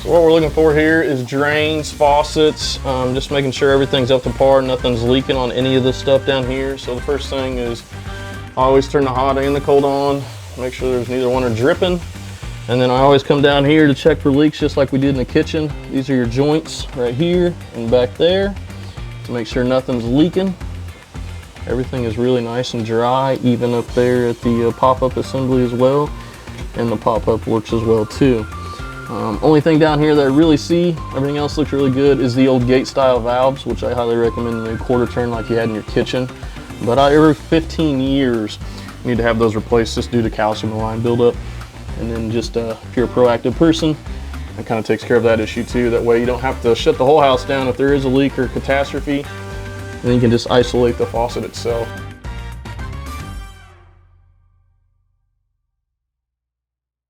So what we're looking for here is drains, faucets, just making sure everything's up to par, nothing's leaking on any of this stuff down here. So the first thing is I always turn the hot and the cold on, make sure there's neither one are dripping. And then I always come down here to check for leaks just like we did in the kitchen. These are your joints right here and back there to make sure nothing's leaking. Everything is really nice and dry, even up there at the pop-up assembly as well. And the pop-up works as well too. Only thing down here that I really see, everything else looks really good, is the old gate style valves, which I highly recommend in a quarter turn like you had in your kitchen. But every 15 years, you need to have those replaced just due to calcium and lime buildup. And then just if you're a proactive person, that kind of takes care of that issue too. That way you don't have to shut the whole house down if there is a leak or catastrophe. Then you can just isolate the faucet itself.